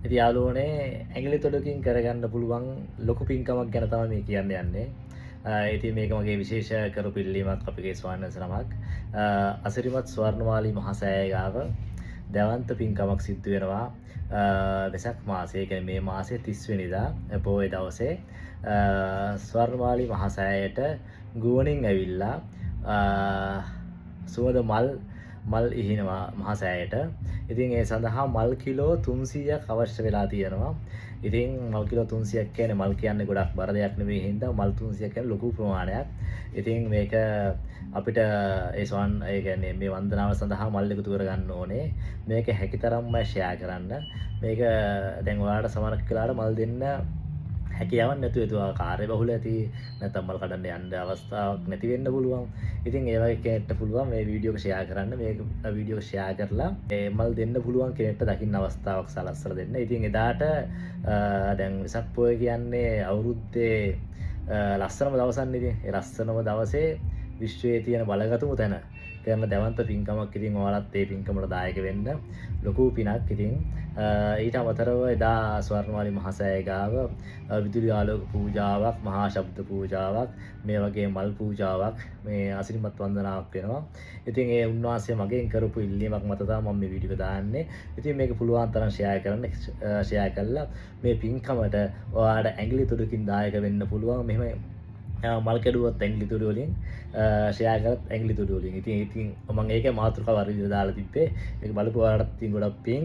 ඉතින් යාළුවනේ ඇඟිලි තොඩකින් කරගන්න පුළුවන් ලොකු පින්කමක් ගැන තමයි මේ කියන්න යන්නේ. ඉතින් මේක මගේ විශේෂ කරපු ඉල්ලීමක් අපගේ ස්වාමීන් වහන්සේ නමක්. අසිරිමත් ස්වර්ණමාලී මහසෑය ගාව දැවන්ත පින්කමක් සිද්ධ වෙනවා. වෙසක් මාසයේ කියන්නේ මේ මාසේ 30 වෙනිදා පොහොය දවසේ ස්වර්ණමාලී මහසෑයට ගුවනින් ඇවිල්ලා සුවඳ මල් ඉහිනවා මහසෑයට. ඉතින් ඒ සඳහා මල් කිලෝ 300ක් අවශ්‍ය වෙලා තියෙනවා. ඉතින් මල් කිලෝ 300ක් කියන්නේ මල් කියන්නේ ගොඩක් බර දෙයක් නෙවෙයි හින්දා මල් 300ක් කියන්නේ ලොකු ප්‍රමාණයක්. ඉතින් මේක අපිට ඒ කියන්නේ මේ වන්දනාව සඳහා මල් එකතු කරගන්න ඕනේ. මේක හැකිතරම්ම ෂෙයා කරන්න. මේක දැන් ඔයාලට සමහරක් වෙලාවට මල් දෙන්න හැකියාවක් නැතුව ඒතුවා කාර්ය බහුල ඇති නැත්නම් මල් කඩන්න යන්න අවස්ථාවක් නැති වෙන්න පුළුවන්. ඉතින් ඒ වගේ කෙනෙක්ට පුළුවන් මේ වීඩියෝ එක ෂෙයා කරන්න. මේ වීඩියෝ ෂෙයා කරලා මේ මල් දෙන්න පුළුවන් කෙනෙක්ට දකින්න අවස්ථාවක් සලස්සලා දෙන්න. ඉතින් එදාට දැන් වෙසක් පොය කියන්නේ අවුරුද්දේ ලස්සනම දවසන්නේ. ඉතින් ඒ ලස්සනම දවසේ විශ්වයේ තියෙන බලගතුම තැන කරන දැවන්ත පින්කමක්. ඉතින් ඔයාලත් ඒ පින්කමට දායක වෙන්න. ලොකු පිනක්. ඉතින් ඊට අමතරව එදා ස්වර්ණමාලී මහසෑය ගාව විදුලි ආලෝක පූජාවක්, මහා ශබ්ද පූජාවක්, මේ වගේ මල් පූජාවක්, මේ අසිරිමත් වන්දනාවක් වෙනවා. ඉතින් ඒ උන්වහන්සේ මගෙන් කරපු ඉල්ලීමක් මත තමයි මම මේ වීඩියෝ එක දාන්නේ. ඉතින් මේක පුළුවන් තරම් ෂෙයා කරන්න. ෂෙයා කළා මේ පින්කමට ඔයාලට ඇඟිලි තුඩකින් දායක වෙන්න පුළුවන්. මෙහෙම මල් කැඩුවත් ඇඟිලි තුඩු වලින් ෂෙයා කරත් ඇඟිලි තුඩු වලින්. ඉතින් මම ඒකේ මාතෘකාව අරගෙන දාලා තිබ්බේ. මේක බලපු ඔයාලට තින් ගොඩක් පිං.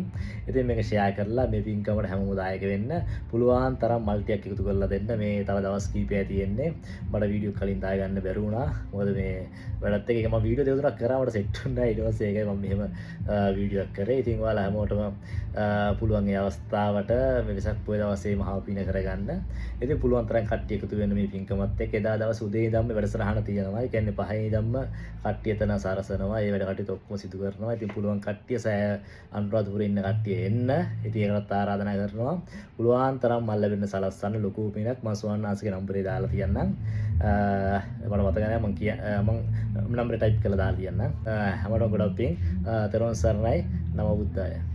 ඉතින් මේක ෂෙයා කරලා මේ පින්කමට හැමෝම දායක වෙන්න. පුළුවන් තරම් මල් ටිකක් එකතු කරලා දෙන්න. මේ තව දවස් කීපයක් තියෙන්නේ. මට වීඩියෝ කලින් දාය ගන්න බැරි වුණා. මොකද මේ වැඩත් එක්ක මම වීඩියෝ දෙකක් කරා මට සෙට් වුණා. ඊට පස්සේ ඒකයි මම මෙහෙම වීඩියෝ එකක් කරේ. ඉතින් ඔයාලා හැමෝටම පුළුවන් ඒ අවස්ථාවට මේ වෙසක් පොය දවසේ මහා පින කරගන්න. ඉතින් පුළුවන් තරම් කට්ටිය එකතු වෙන්න මේ පින්කමත් එක්ක. එදා දවස් උදේ ඉඳන්ම වැඩසටහන තියෙනවා. ඒ කියන්නේ 5 ඉඳන්ම කට්ටිය එතන සරසනවා. ඒ වැඩ කටයුතු ඔක්කොම සිදු කරනවා. ඉතින් පුළුවන් කට්ටිය සෑය අනුරාධපුරේ ඉන්න කට්ටිය එන්න. ඉතින් ඒකටත් ආරාධනා කරනවා. පුළුවන් තරම් මල් ලැබෙන්න සලස්සන්න. ලොකු පිනක්. මම සුවන්නාසිගේ නම්බරේ දාලා තියන්නම්. මට මතක නැහැ මම නම්බරේ ටයිප් කරලා දාලා තියන්නම්. හැමෝටම ගොඩක් පින්. තෙරුවන් සරණයි. නමෝ බුද්ධාය.